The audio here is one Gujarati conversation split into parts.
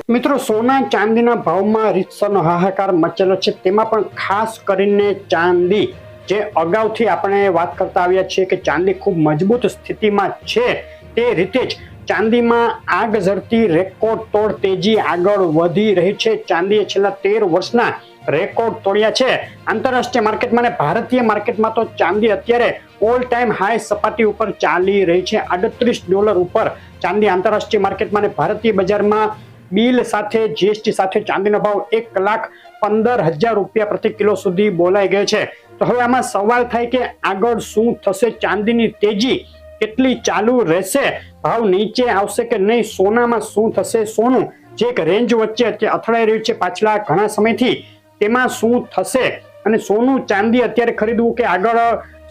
મિત્રો, સોના ચાંદીના ભાવમાં રીતસરનો હાહાકાર મચેલો છે. તેમાં પણ ખાસ કરીને ચાંદી, જે અગાઉથી આપણે વાત કરતા આવ્યા છીએ કે ચાંદી ખૂબ મજબૂત સ્થિતિમાં છે, તે રીતે જ ચાંદીમાં આગ ઝરતી રેકોર્ડ તોડ તેજી આગળ વધી રહી છે. ચાંદીએ છેલ્લા 13 વર્ષના રેકોર્ડ તોડ્યા છે. આંતરરાષ્ટ્રીય માર્કેટમાં અને ભારતીય માર્કેટમાં તો ચાંદી અત્યારે ઓલ ટાઈમ હાઈ સપાટી ઉપર ચાલી રહી છે. $38 ઉપર ચાંદી આંતરરાષ્ટ્રીય માર્કેટમાં અને ભારતીય બજારમાં બિલ સાથે જીએસટી સાથે ચાંદીનો ભાવ 1,15,000 રૂપિયા પ્રતિ કિલો સુધી બોલાઈ ગયો છે. તો હવે આમાં સવાલ થાય કે આગળ શું થશે? ચાંદીની તેજી કેટલી ચાલુ રહેશે? ભાવ નીચે આવશે કે નહીં? સોનામાં શું થશે? સોનું જે એક રેન્જ વચ્ચે અથડાઈ રહ્યું છે પાછલા ઘણા સમયથી, તેમાં શું થશે? અને સોનું ચાંદી અત્યારે ખરીદવું કે આગળ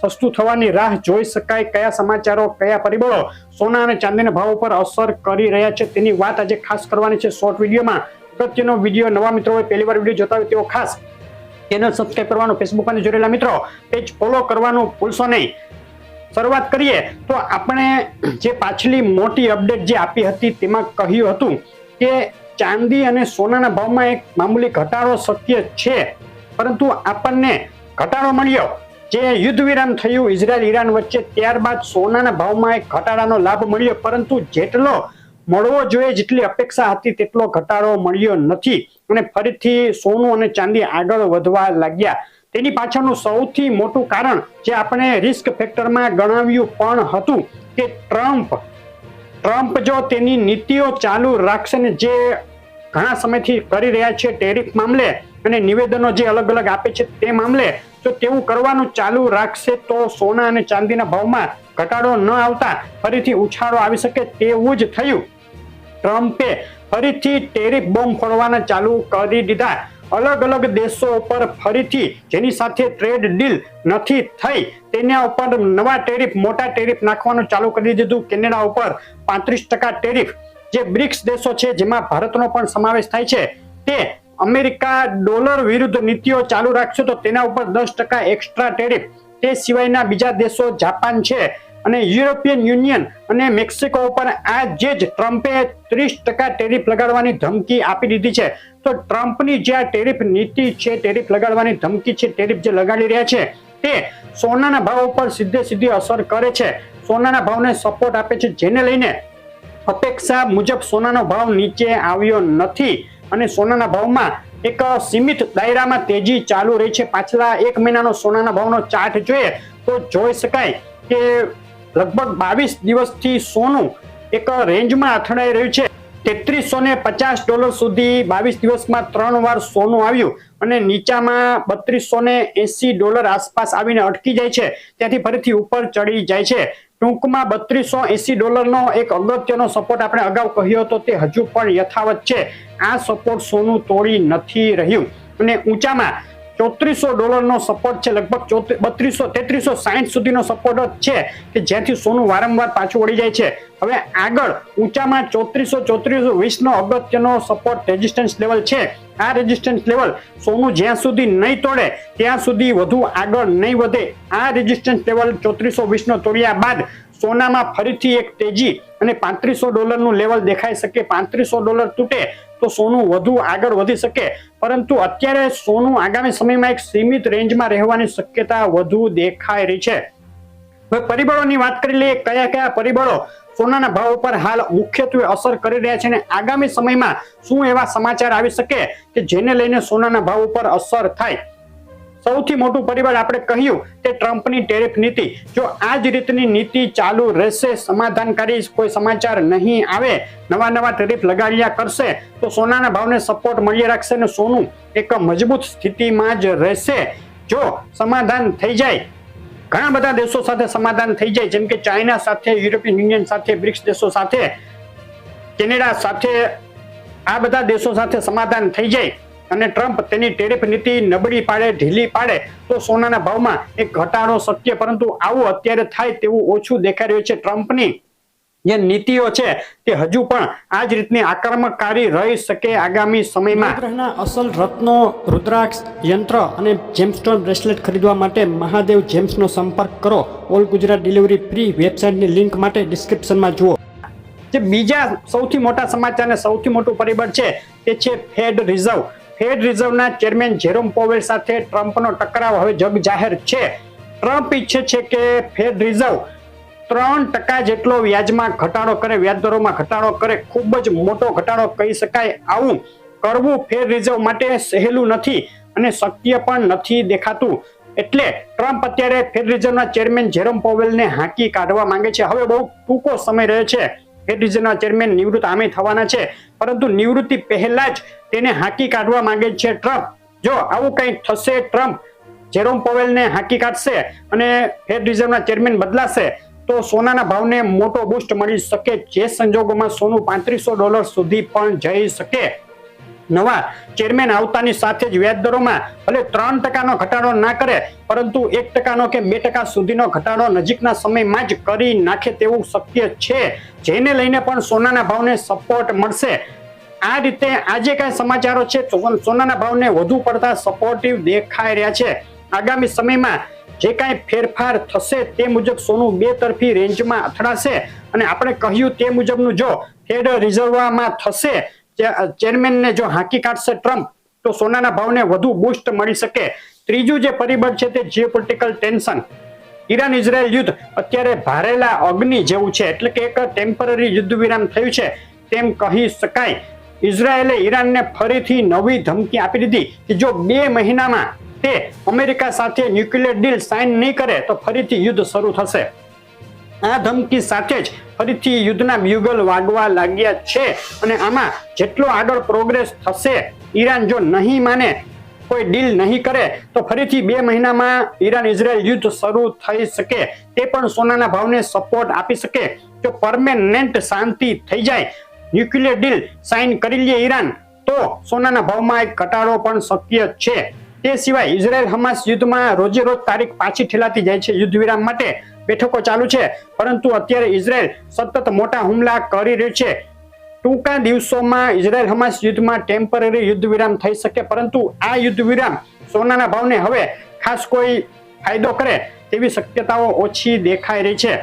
સસ્તું થવાની રાહ જોઈ શકાય? કયા સમાચારો, કયા પરિબળો સોના અને ચાંદીના ભાવ ઉપર અસર કરી રહ્યા છે, તેની વાત આજે ખાસ કરવાની છે શોર્ટ વિડીયોમાં. અગત્યનો વિડીયો. નવા મિત્રો હોય, પહેલી વાર વિડીયો જોતા હોય તેઓ ખાસ ચેનલ સબસ્ક્રાઇબ કરવાનું, ફેસબુક અને જોડેલા મિત્રો પેજ ફોલો કરવાનું ભૂલશો નહીં. શરૂઆત કરીએ તો આપણે જે પાછલી મોટી અપડેટ જે આપી હતી તેમાં કહ્યું હતું કે ચાંદી અને સોનાના ભાવમાં એક મામૂલી ઘટાડો શક્ય છે, પરંતુ આપણને ઘટાડો મળ્યો જે યુદ્ધ વિરામ થયું ઇઝરાયલ ઈરાન વચ્ચે, ત્યારબાદ સોનાના ભાવમાં એક ઘટાડાનો લાભ મળ્યો, પરંતુ જેટલો મળવો જોઈએ, જેટલી અપેક્ષા હતી તેટલો ઘટાડો મળ્યો નથી અને ફરીથી સોનું અને ચાંદી આગળ વધવા લાગ્યા. તેની પાછળનું સૌથી મોટું કારણ જે આપણે રિસ્ક ફેક્ટરમાં ગણાવ્યું પણ હતું કે ટ્રમ્પ જો તેની નીતિઓ ચાલુ રાખશે ને જે ઘણા સમયથી કરી રહ્યા છે ટેરિફ મામલે અને નિવેદનો જે અલગ અલગ આપે છે તે મામલે, જો તેવું કરવાનું ચાલુ રાખશે તો સોના અને ચાંદીના ભાવમાં ઘટાડો ન આવતા ફરીથી ઉછાળો આવી શકે તેવું જ થયું. ટ્રમ્પે ફરીથી ટેરિફ બોમ્બ ફોડવાના ચાલુ કરી દીધા. અલગ અલગ દેશો ઉપર ફરીથી જેની સાથે ટ્રેડ ડીલ નથી થઈ તેના ઉપર નવા ટેરિફ, મોટા ટેરિફ નાખવાનું ચાલુ કરી દીધું. કેનેડા ઉપર 35% ટેરિફ. જે બ્રિક્સ દેશો છે જેમાં ભારતનો પણ સમાવેશ થાય છે, તે અમેરિકા ડોલર વિરુદ્ધ નીતિઓ ચાલુ રાખશે તો તેના ઉપર 10% એક્સ્ટ્રા ટેરિફ. તે સિવાયના બીજા દેશો જાપાન છે અને યુરોપિયન યુનિયન અને મેક્સિકો ઉપર આજે જ ટ્રમ્પે 30% ટેરિફ લગાડવાની ધમકી આપી દીધી છે. તો ટ્રમ્પની જે આ ટેરિફ નીતિ છે, ટેરિફ લગાડવાની ધમકી છે, ટેરિફ જે લગાડી રહ્યા છે, તે સોનાના ભાવ ઉપર સીધી અસર કરે છે, સોનાના ભાવને સપોર્ટ આપે છે, જેને લઈને અપેક્ષા મુજબ સોનાનો ભાવ નીચે આવ્યો નથી અને સોનાના ભાવમાં એક સીમિત દાયરામાં તેજી ચાલુ રહી છે. પાછલા 1 મહિનાનો સોનાના ભાવનો ચાર્ટ જોઈએ તો જોઈ શકાય કે લગભગ 22 દિવસથી સોનું એક રેન્જમાં અથડાઈ રહ્યું છે. $3350 સુધી 22 દિવસમાં 3 વાર સોનું આવ્યું અને નીચામાં $3280 આસપાસ આવીને અટકી જાય છે, ત્યાંથી ફરીથી ઉપર ચડી જાય છે. ટૂંકમાં $3280નો એક અગત્યનો સપોર્ટ આપણે અગાઉ કહ્યો હતો તે હજુ પણ યથાવત છે. આ સપોર્ટ સોનું તોડી નથી રહ્યું અને ઊંચામાં $3400નો સપોર્ટ છે, લગભગ 3360 સુધીનો સપોર્ટ છે કે જ્યાંથી સોનું વારંવાર પાછું વળી જાય છે. હવે આગળ ઊંચામાં 3420નો અગત્યનો સપોર્ટ રેઝિસ્ટન્સ લેવલ છે. આ રેઝિસ્ટન્સ લેવલ સોનું જ્યાં સુધી નહીં તોડે ત્યાં સુધી વધુ આગળ નહીં વધે. આ રેઝિસ્ટન્સ લેવલ 3420નો તોડ્યા બાદ સોનામાં ફરીથી એક તેજી અને $3500નું લેવલ દેખાઈ શકે. $3500 તૂટે તો સોનું વધુ આગળ વધી શકે, પરંતુ અત્યારે સોનું આગામી સમયમાં એક સીમિત રેન્જમાં રહેવાની શક્યતા વધુ દેખાઈ રહી છે. હવે પરિબળોની વાત કરી લઈએ. કયા પરિબળો સોનાના ભાવ ઉપર હાલ મુખ્યત્વે અસર કરી રહ્યા છે અને આગામી સમયમાં શું એવા સમાચાર આવી શકે કે જેને લઈને સોનાના ભાવ ઉપર અસર થાય? સૌથી મોટું પરિબળ આપણે કહ્યું તે ટ્રમ્પની ટેરિફ નીતિ. જો આ જ રીતની નીતિ ચાલુ રહેશે, સમાધાનકારી કોઈ સમાચાર નહીં આવે, નવા ટેરિફ લગાડ્યા કરશે તો સોનાના ભાવને સપોર્ટ મળી રાખશે અને સોનું એક મજબૂત સ્થિતિમાં જ રહેશે. જો સમાધાન થઈ જાય, ઘણા બધા દેશો સાથે સમાધાન થઈ જાય, જેમ કે ચાઇના સાથે, યુરોપિયન યુનિયન સાથે, બ્રિક્સ દેશો સાથે, કેનેડા સાથે, આ બધા દેશો સાથે સમાધાન થઈ જાય અને ટ્રમ્પ તેની ટેરિફ નીતિ નબળી પાડે, ઢીલી પાડે તો સોનાના ભાવમાં એક ઘટાડો શક્ય, પરંતુ આવું અત્યારે થાય તેવું ઓછું દેખાઈ રહ્યું છે. ટ્રમ્પની જે નીતિઓ છે તે હજુ પણ આ જ રીતની આક્રમકકારી રહી શકે આગામી સમયમાં. ગ્રહના અસલ રત્નો, રુદ્રાક્ષ યંત્ર અને જેમસ્ટોન બ્રેસલેટ ખરીદવા માટે મહાદેવ જેમ્સનો સંપર્ક કરો. All Gujarat delivery free. વેબસાઇટની લિંક માટે ડિસ્ક્રિપ્શનમાં જુઓ. જે બીજા સૌથી મોટા સમાચાર અને સૌથી મોટું પરિબળ છે તે છે ફેડ રિઝર્વ. ફેડ રિઝર્વના ચેરમેન જેરોમ પોવેલ સાથે ટ્રમ્પનો ટકરાવ હવે જગ જાહેર છે. ટ્રમ્પ ઈચ્છે છે કે ફેડ રિઝર્વ 3% જેટલો વ્યાજમાં ઘટાડો કરે, વ્યાજદરોમાં ઘટાડો કરે. ખૂબ જ મોટો ઘટાડો કહી શકાય. આવું કરવું ફેડ રિઝર્વ માટે સહેલું નથી અને શક્ય પણ નથી દેખાતું. એટલે ટ્રમ્પ અત્યારે ફેડ રિઝર્વના ચેરમેન જેરોમ પોવેલને હાંકી કાઢવા માંગે છે. હવે બહુ ટૂંકો સમય રહ્યો છે. ફેડ રિઝર્વના ચેરમેન નિવૃત્ત આમે થવાના છે, પરંતુ નિવૃત્તિ પહેલા જ તેને હાંકી કાઢવા માંગે છે ટ્રમ્પ. જો આવું કંઈ થશે, ટ્રમ્પ જેરોમ પોવેલને હાંકી કાઢશે અને ફેડ રિઝર્વના ચેરમેન બદલાશે, તો સોનાના ભાવને મોટો બૂસ્ટ મળી શકે. જે સંજોગોમાં સોનું $3500 સુધી પણ જઈ શકે. નવા ચેરમેન આવતાની સાથે જ વ્યાજદરોમાં ભલે 3%નો ઘટાડો ના કરે, પરંતુ 1%નો કે 2% સુધીનો ઘટાડો નજીકના સમયમાં જ કરી નાખે તેવું શક્ય છે, જેને લઈને પણ સોનાના ભાવને સપોર્ટ મળશે. આ રીતે આજે કઈ સમાચારો છે, સોનાના ભાવને વધુ પડતા સપોર્ટિવ દેખાઈ રહ્યા છે. આગામી સમયમાં જે કાંઈ ફેરફાર થશે તે મુજબ સોનું બે તરફી રેન્જમાં અથડાશે અને આપણે કહ્યું તે મુજબનું જો ફેડ રિઝર્વમાં થશે, ચેરમેનને જો હાંકી કાઢશે ટ્રમ્પ, તો સોનાના ભાવને વધુ બૂસ્ટ મળી શકે. ત્રીજું જે પરિબળ છે તે જીઓપોલિટિકલ ટેન્શન. ઈરાન ઇઝરાયલ યુદ્ધ અત્યારે ભારેલા અગ્નિ જેવું છે, એટલે કે એક ટેમ્પરરી યુદ્ધ વિરામ થયું છે તેમ કહી શકાય. ઇઝરાયેલે ઈરાનને ફરીથી નવી ધમકી આપી દીધી કે જો 2 મહિનામાં તે અમેરિકા સાથે ન્યુક્લિયર ડીલ સાઇન નહીં કરે તો ફરીથી યુદ્ધ શરૂ થશે. આ ધમકી સાથે જ ફરીથી યુદ્ધના બ્યુગલ વાગવા લાગ્યા છે અને આમાં જેટલો આગળ પ્રોગ્રેસ થશે, ઈરાન જો નહીં માને, કોઈ ડીલ નહીં કરે, તો ફરીથી 2 મહિનામાં ઈરાન ઇઝરાયલ યુદ્ધ શરૂ થઈ શકે. તે પણ સોનાના ભાવને સપોર્ટ આપી શકે. જો પરમેનન્ટ શાંતિ થઈ જાય, ન્યુક્લિયર ડીલ સાઇન કરી લે ઈરાન, તો સોનાના ભાવમાં એક ઘટાડો પણ શક્ય છે. તે સિવાય ઇઝરાયલ હમાસ યુદ્ધમાં રોજે રોજ તારીખ પાછી ઠેલાતી જાય છે. યુદ્ધ વિરામ માટે બેઠકો ચાલુ છે, પરંતુ અત્યારે ઇઝરાયલ સતત મોટા હુમલા કરી રહ્યું છે. ટૂંકા દિવસોમાં ઇઝરાયલ હમાસ યુદ્ધમાં ટેમ્પરરી યુદ્ધ વિરામ થઈ શકે, પરંતુ આ યુદ્ધ વિરામ સોનાના ભાવને હવે ખાસ કોઈ ફાયદો કરે તેવી શક્યતાઓ ઓછી દેખાઈ રહી છે.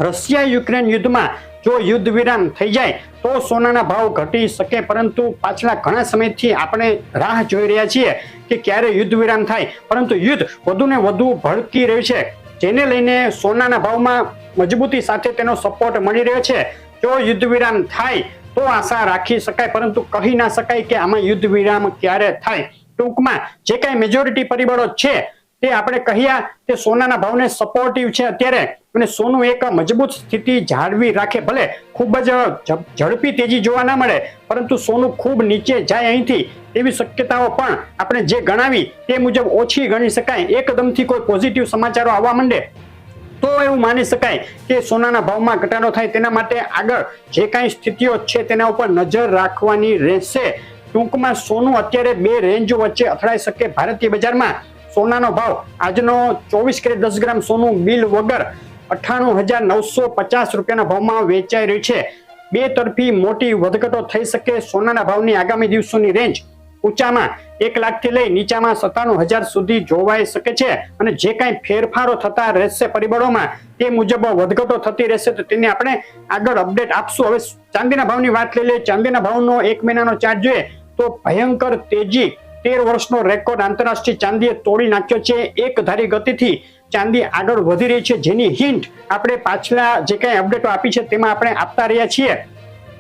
રશિયા યુક્રેન યુદ્ધમાં જો યુદ્ધ વિરામ થઈ જાય તો સોનાના ભાવ ઘટી શકે, પરંતુ પાછલા ઘણા સમયથી આપણે રાહ જોઈ રહ્યા છીએ કે ક્યારે યુદ્ધ વિરામ થાય, પરંતુ યુદ્ધ વધુને વધુ ભડકી રહ્યું છે, જેને લઈને સોનાના ભાવમાં મજબૂતી સાથે તેનો સપોર્ટ મળી રહ્યો છે. જો યુદ્ધ વિરામ થાય તો આશા રાખી શકાય, પરંતુ કહી ના શકાય કે આમાં યુદ્ધ વિરામ ક્યારે થાય. ટૂંકમાં જે કાંઈ મેજોરિટી પરિબળો છે તે આપણે કહ્યા તે સોનાના ભાવને સપોર્ટિવ છે અત્યારે, અને સોનું એક મજબૂત સ્થિતિ જાળવી રાખે. ભલે ખૂબ જ ઝડપી તેજી જોવા ના મળે, પરંતુ સોનું ખૂબ નીચે જાય અહીંથી એવી શક્યતાઓ પણ આપણે જે ગણાવી તે મુજબ ઓછી ગણી શકાય. એકદમથી કોઈ પોઝિટિવ સમાચારો આવવા માંડે તો એવું માની શકાય કે સોનાના ભાવમાં ઘટાડો થાય. તેના માટે આગળ જે કાંઈ સ્થિતિઓ છે તેના ઉપર નજર રાખવાની રહેશે. ટૂંકમાં સોનું અત્યારે 2 રેન્જ વચ્ચે અથડાઈ શકે. ભારતીય બજારમાં સોનાનો ભાવ આજનો 24 કેરેટ 10 ગ્રામ સોનું બિલ વગર 98,950 રૂપિયાના ભાવમાં વેચાઈ રહ્યું છે. બે તરફી મોટી વધઘટો થઈ શકે. સોનાના ભાવની આગામી દિવસોની રેન્જ ઊંચામાં 1 લાખથી લઈ નીચામાં 97,000 સુધી જોવાઈ શકે છે, અને જે કાંઈ ફેરફારો થતા રહેશે પરિબળોમાં તે મુજબ વધઘટો થતી રહેશે, તો તેને આપણે આગળ અપડેટ આપશું. હવે ચાંદીના ભાવની વાત લઈ લઈએ. ચાંદીના ભાવનો 1 મહિનાનો ચાર્ટ જોઈએ તો ભયંકર તેજી, 13 વર્ષનો રેકોર્ડ આંતરરાષ્ટ્રીય ચાંદીએ તોડી નાખ્યો છે. એક ધારી ગતિથી ચાંદી આગળ વધી રહી છે, જેની હિન્ટ આપણે પાછલા જે કાંઈ અપડેટો આપી છે તેમાં આપણે આપતા રહ્યા છીએ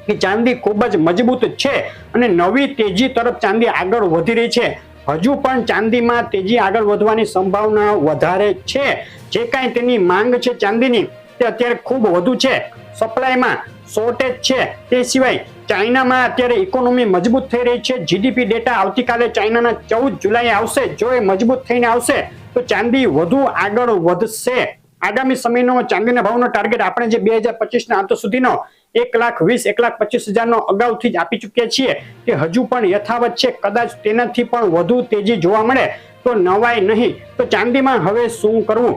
કે ચાંદી ખૂબ જ મજબૂત છે અને નવી તેજી તરફ ચાંદી આગળ વધી રહી છે. હજુ પણ ચાંદીમાં તેજી આગળ વધવાની સંભાવના વધારે છે. જે કાંઈ તેની માંગ છે ચાંદીની તે અત્યારે ખૂબ વધુ છે. સપ્લાયમાં શોર્ટેજ છે. તે સિવાય ચાઇનામાં અત્યારે ઇકોનોમી મજબૂત થઈ રહી છે. જીડીપી ડેટા આવતીકાલે ચાઇનાના 14 જુલાઈએ આવશે. જો એ મજબૂત થઈને આવશે તો ચાંદી વધુ આગળ વધશે. આગામી સમયનો ચાંદીના ભાવનો ટાર્ગેટ આપણે જે 2025ના અંત સુધીનો 1,20,00,000-1,25,000 અગાઉથી જ આપી ચૂક્યા છીએ તે હજુ પણ યથાવત છે. કદાચ તેનાથી પણ વધુ તેજી જોવા મળે તો નવાય નહીં. તો ચાંદીમાં હવે શું કરવું?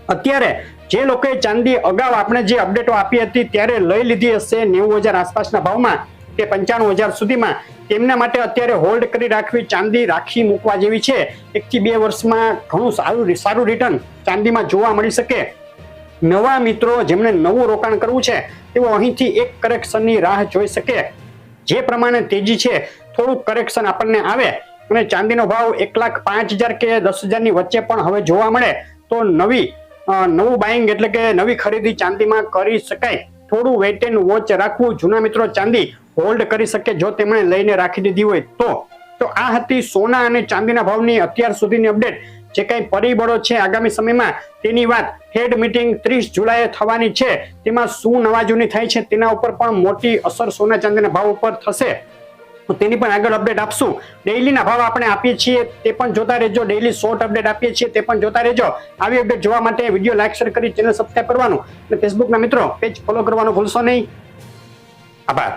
અત્યારે જે લોકોએ ચાંદી અગાઉ આપણે જે અપડેટો આપી હતી ત્યારે લઈ લીધી હશે 90,000 આસપાસના ભાવમાં કે 95,000 સુધીમાં, તેમના માટે અત્યારે હોલ્ડ કરી રાખવી, ચાંદી રાખી મૂકવા જેવી છે. 1 થી 2 વર્ષમાં ઘણું સારું રિટર્ન ચાંદીમાં જોવા મળી શકે. નવા મિત્રો જેમણે નવું રોકાણ કરવું છે તેઓ અહીંથી એક કરેક્શનની રાહ જોઈ શકે. જે પ્રમાણે તેજી છે થોડુંક કરેક્શન આપણને આવે અને ચાંદીનો ભાવ 1,05,000 કે 10,000 ની વચ્ચે પણ હવે જોવા મળે તો નવું બાઇંગ એટલે કે નવી ખરીદી ચાંદીમાં કરી શકાય. થોડું વેઇટ એન્ડ વોચ રાખવું. જૂના મિત્રો ચાંદી હોલ્ડ કરી શકે જો તેમણે લઈને રાખી દીધી હોય તો આ હતી સોના અને ચાંદીના ભાવની અત્યાર સુધીની અપડેટ. જે કઈ પરિબળો છે આગામી સમયમાં તેની વાત હેડ મીટિંગ 30 જુલાઈએ થવાની છે તેમાં શું નવાજૂની થાય છે તેના ઉપર પણ મોટી અસર સોના ચાંદીના ભાવ ઉપર થશે. તો તેની પણ આગળ અપડેટ આપશું. ડેઈલીના ભાવ આપણે આપીએ છીએ તે પણ જોતા રહેજો. ડેઈલી શોર્ટ અપડેટ આપીએ છીએ તે પણ જોતા રહેજો. આવી અપડેટ જોવા માટે વિડીયો લાઈક શેર કરી ચેનલ સબસ્ક્રાઇબ કરવાનું અને ફેસબુકના મિત્રો પેજ ફોલો કરવાનું ભૂલશો નહીં. આભાર.